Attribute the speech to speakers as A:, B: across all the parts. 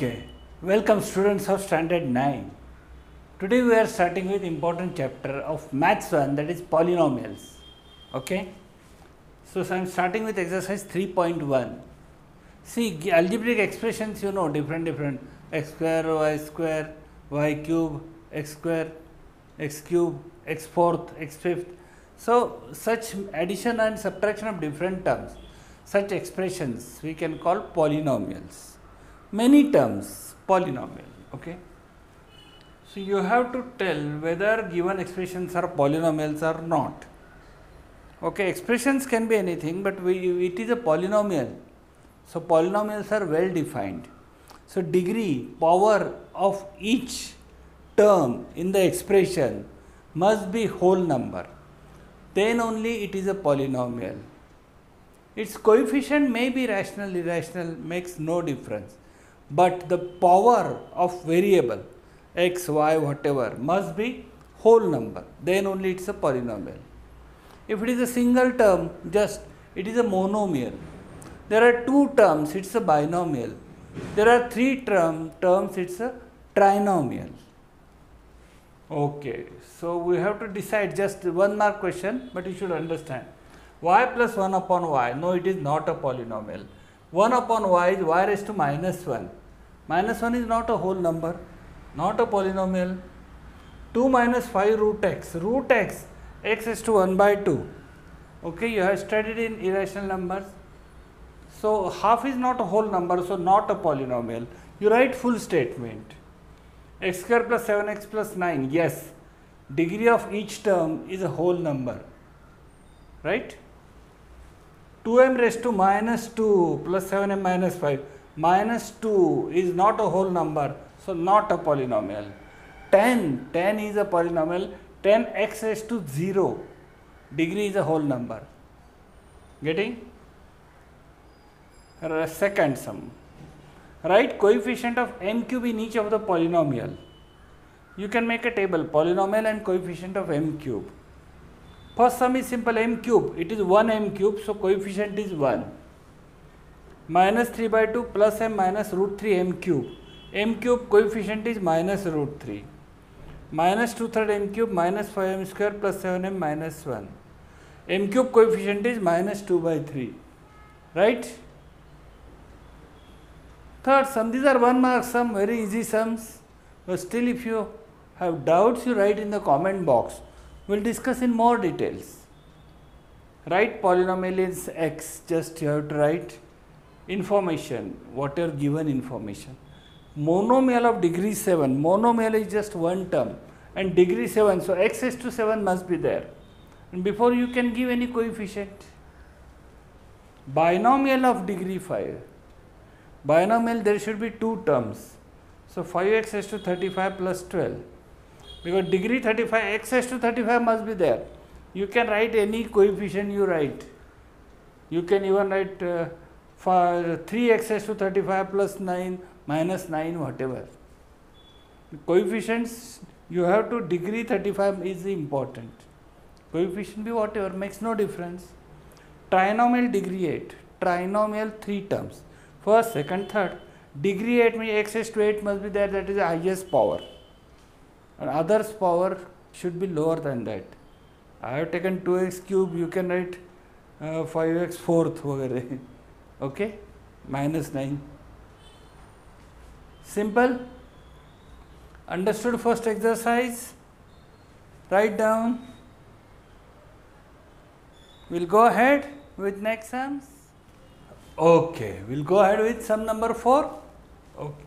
A: Okay, welcome students of standard 9. Today we are starting with important chapter of maths 1, that is polynomials. Okay, so I am starting with exercise 3.1. See, algebraic expressions, you know, different x square, y cube, x square, x cube, x fourth, x fifth. So such addition and subtraction of different terms, such expressions we can call polynomials. Many terms polynomial. Okay, so you have to tell whether given expressions are polynomials or not. Okay, expressions can be anything, but it is a polynomial. So polynomials are well defined. So degree, power of each term in the expression must be whole number. Then only it is a polynomial. Its coefficient may be rational, irrational, makes no difference. But the power of variable x, y, whatever must be whole number. Then only it is a polynomial. If it is a single term, just it is a monomial. There are two terms, it is a binomial. There are three terms, it is a trinomial. Okay, so we have to decide, just one mark question, but you should understand. Y plus 1 upon y, no, it is not a polynomial. 1 upon y is y raised to minus 1. Minus 1 is not a whole number, not a polynomial. 2 minus 5 root x, x is to 1 by 2. Okay, you have studied in irrational numbers. So half is not a whole number, so not a polynomial. You write full statement. X square plus 7x plus 9, yes, degree of each term is a whole number, right? 2m raised to minus 2 plus 7m minus 5. Minus 2 is not a whole number, so not a polynomial. 10 is a polynomial. 10x raised to 0, degree is a whole number. Getting? Second sum. Write coefficient of m cube in each of the polynomial. You can make a table, polynomial and coefficient of m cube. First sum is simple, m cube, it is 1 m cube, so coefficient is 1. Minus 3 by 2 plus m minus root 3 m cube. M cube coefficient is minus root 3. Minus 2/3 m cube minus 5m square plus 7m minus 1. M cube coefficient is minus 2 by 3. Right? Third sum, these are 1 mark sum, very easy sums. But still, if you have doubts, you write in the comment box. We will discuss in more details. Write polynomial is x, just you have to write information, whatever given information. Monomial of degree 7, monomial is just one term and degree 7, so x raised to 7 must be there. And before you can give any coefficient. Binomial of degree 5, binomial there should be two terms. So 5x raised to 35 plus 12, because degree 35, x raised to 35 must be there. You can write any coefficient you write. You can even write 3x raised to 35 plus 9 minus 9, whatever. The coefficients you have to, degree 35 is important. Coefficient be whatever, makes no difference. Trinomial degree 8, trinomial 3 terms. First, second, third. Degree 8 means x raised to 8 must be there, that is the highest power. And others power should be lower than that. I have taken 2x cube, you can write 5x fourth. Okay, minus 9. Simple. Understood first exercise? Write down. We'll go ahead with next sums. Okay, we'll go ahead with sum number 4. Okay,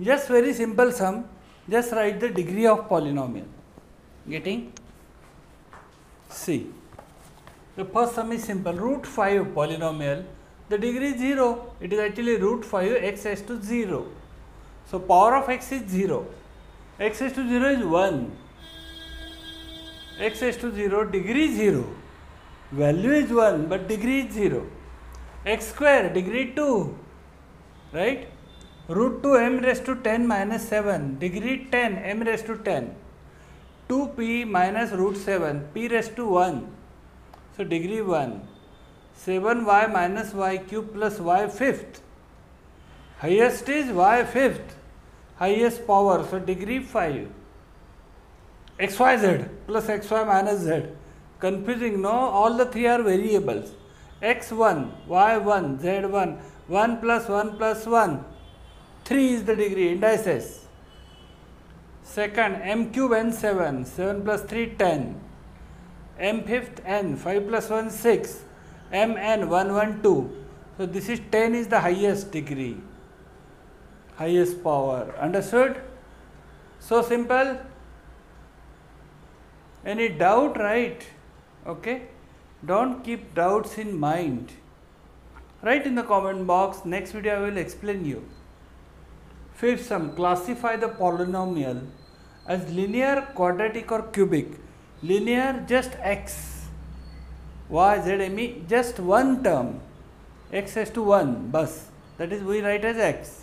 A: just very simple sum. Just write the degree of polynomial. Getting? See, the first sum is simple. Root 5 polynomial. The degree is 0, it is actually root 5 x raised to 0. So power of x is 0, x raised to 0 is 1, x raised to 0, degree 0, value is 1 but degree is 0, x square, degree 2, right, root 2 m raised to 10 minus 7, degree 10, m raised to 10, 2p minus root 7, p raised to 1, so degree 1. 7y minus y cube plus y fifth. Highest is y fifth, highest power, so degree 5. xyz plus xy minus z. Confusing, no? All the three are variables. x1, y1, z1, 1 plus 1 plus 1. 3 is the degree, indices. Second, m cube n7, 7 plus 3, 10. m fifth n, 5 plus 1, 6. mn, 1, 1, 2. So this is 10 is the highest degree, highest power. Understood? So simple. Any doubt, right? Okay. Don't keep doubts in mind. Write in the comment box. Next video I will explain you. Fifth sum, classify the polynomial as linear, quadratic or cubic. Linear, just x, y, z, m, e, just one term. X has to 1, bus. That is, we write as x.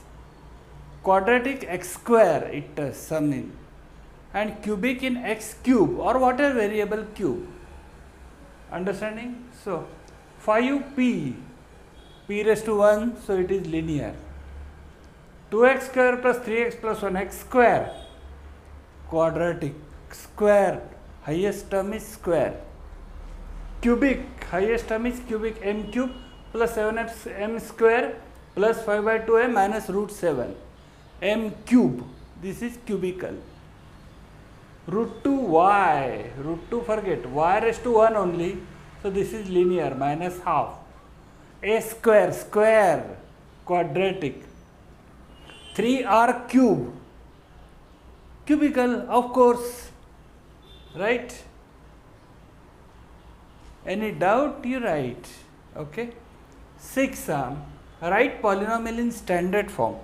A: Quadratic, x square, it does sum in. And cubic in x cube or whatever variable cube. Understanding? So, 5p, p raised to 1, so it is linear. 2x square plus 3x plus 1x square, quadratic, square, highest term is square. Cubic, highest term is cubic, m cube plus 7m square plus 5 by 2m minus root 7. M cube, this is cubical. Root 2 y, root 2 forget, y raised to 1 only, so this is linear, minus half. A square, square, quadratic. 3r cube, cubical, of course, right? Any doubt, you write, okay? 6 sum, write polynomial in standard form.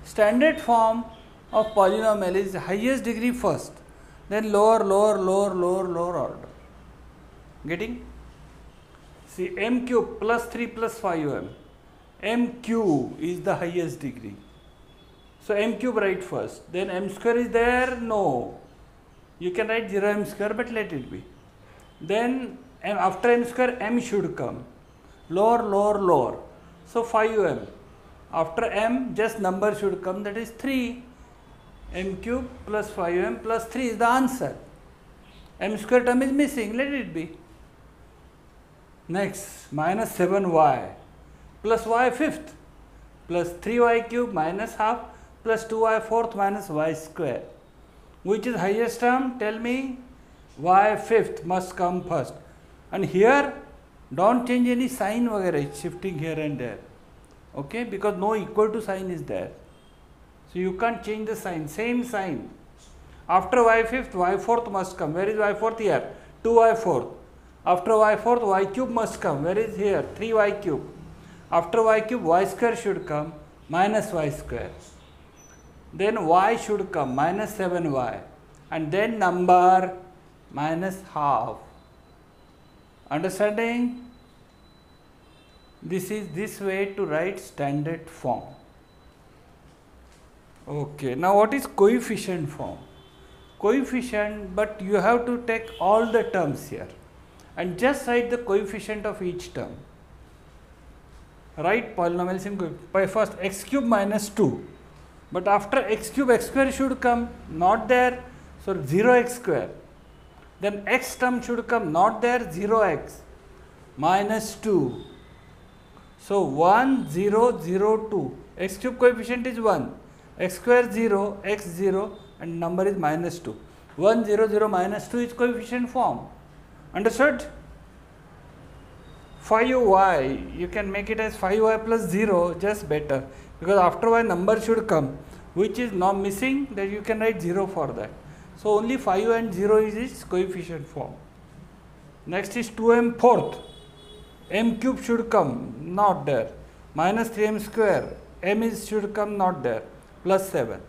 A: Standard form of polynomial is highest degree first, then lower, lower, lower, lower, lower order. Getting? See, m cube plus 3 plus 5m. M cube is the highest degree. So m cube write first. Then m square is there? No. You can write 0m square, but let it be. Then after m square, m should come. Lower, lower, lower. So 5m. After m, just number should come, that is 3. M cube plus 5m plus 3 is the answer. M square term is missing, let it be. Next, minus 7y plus y fifth plus 3y cube minus half plus 2y fourth minus y square. Which is highest term? Tell me. Y fifth must come first. And here, don't change any sign वगैरह, it's shifting here and there. Okay, because no equal to sign is there. So you can't change the sign, same sign. After y fifth, y fourth must come. Where is y fourth? Here, 2y fourth. After y fourth, y cube must come. Where is here? 3y cube. After y cube, y square should come, minus y square. Then y should come, minus 7y. And then number minus half. Understanding? This is this way to write standard form. Okay, now what is coefficient form? Coefficient, but you have to take all the terms here and just write the coefficient of each term. Write polynomials in by first x cube minus 2, but after x cube x square should come, not there, so 0x square. Then x term should come, not there, 0x minus 2. So 1, 0, 0, 2. X cube coefficient is 1. X square 0, x 0 and number is minus 2. 1, 0, 0 minus 2 is coefficient form. Understood? 5y, you can make it as 5y plus 0, just better. Because after y number should come, which is not missing, that you can write 0 for that. So only 5 and 0 is its coefficient form. Next is 2m fourth. M cube should come, not there. Minus 3m square, m is should come, not there. Plus 7.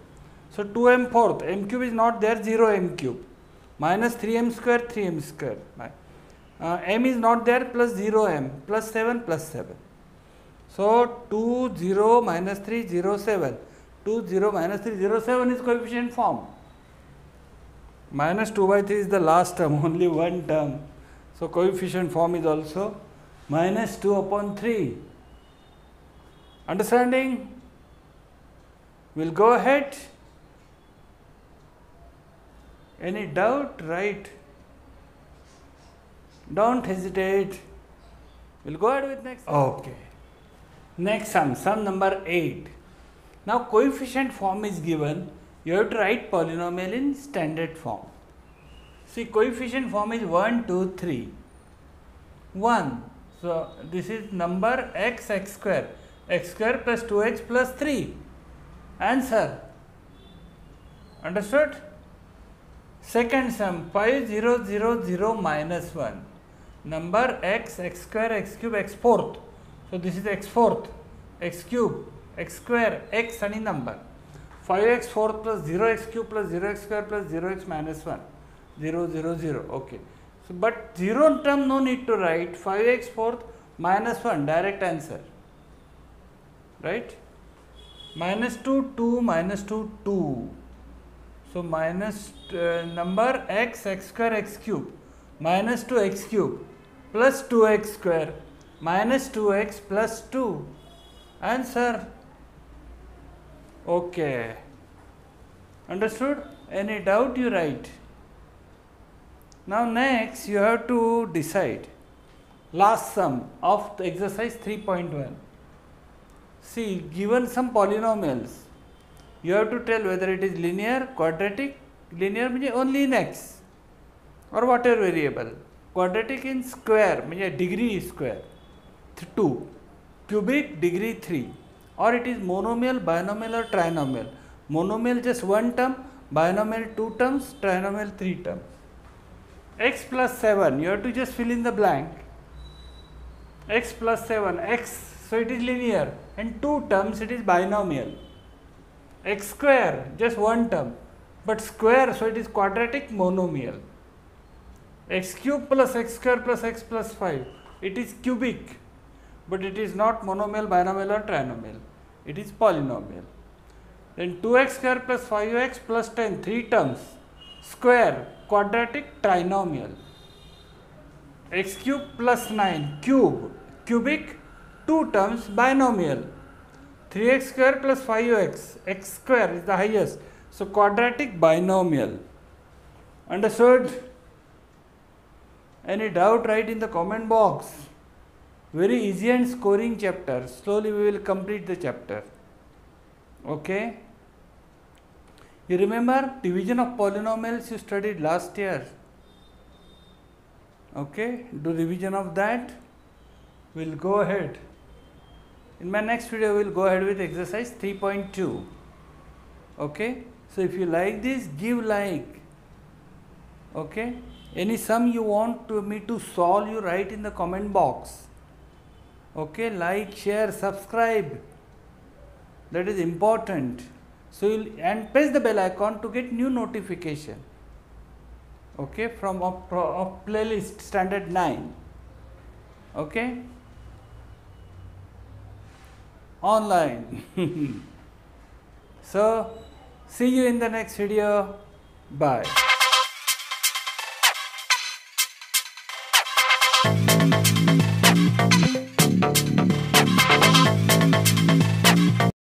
A: So 2m fourth, m cube is not there, 0m cube. Minus 3m square, 3m square. M is not there, plus 0m, plus 7, plus 7. So 2, 0, minus 3, 0, 7. 2, 0, minus 3, 0, 7 is coefficient form. Minus 2 by 3 is the last term, only one term. So coefficient form is also minus 2 upon 3. Understanding? We'll go ahead. Any doubt? Right. Don't hesitate. We'll go ahead with next. Okay. Next sum number 8. Now coefficient form is given. You have to write polynomial in standard form. See, coefficient form is 1, 2, 3. 1. So this is number x square. X square plus 2x plus 3. Answer. Understood? Second sum 5, 0, 0, 0 minus 1. Number x square, x cube, x fourth. So this is x fourth, x cube, x square, x any number. 5x fourth plus 0x cube plus 0x square plus 0x minus 1. 0, 0, 0. Okay. So but 0 term no need to write. 5x fourth minus 1. Direct answer. Right? Minus 2, 2, minus 2, 2. So minus number x square, x cube, minus 2x cube plus 2x square minus 2x plus 2. Answer. Okay. Understood? Any doubt you write. Now next you have to decide last sum of the exercise 3.1. See, given some polynomials, you have to tell whether it is linear, quadratic. Linear means only in x or whatever variable. Quadratic in square means degree square 2, cubic degree 3, or it is monomial, binomial or trinomial. Monomial just one term, binomial 2 terms, trinomial 3 terms. X plus 7, you have to just fill in the blank. X plus 7, x, so it is linear, and 2 terms it is binomial. X square, just one term, but square, so it is quadratic, monomial. X cube plus x square plus x plus 5, it is cubic, but it is not monomial, binomial or trinomial, it is polynomial. Then 2x square plus 5x plus 10, 3 terms, square, quadratic, trinomial. X cube plus 9, cube, cubic, 2 terms, binomial. 3x square plus 5x, x square is the highest, so quadratic, binomial. Understood? Any doubt, write in the comment box. Very easy and scoring chapter. Slowly we will complete the chapter. Okay? You remember division of polynomials you studied last year. Okay? Do revision of that. We'll go ahead. In my next video, we will go ahead with exercise 3.2. Okay? So if you like this, give like. Okay? Any sum you want me to solve, you write in the comment box. Okay? Like, share, subscribe. That is important. So and press the bell icon to get new notification. Okay? From of playlist standard 9. Okay? Online. So see you in the next video. Bye.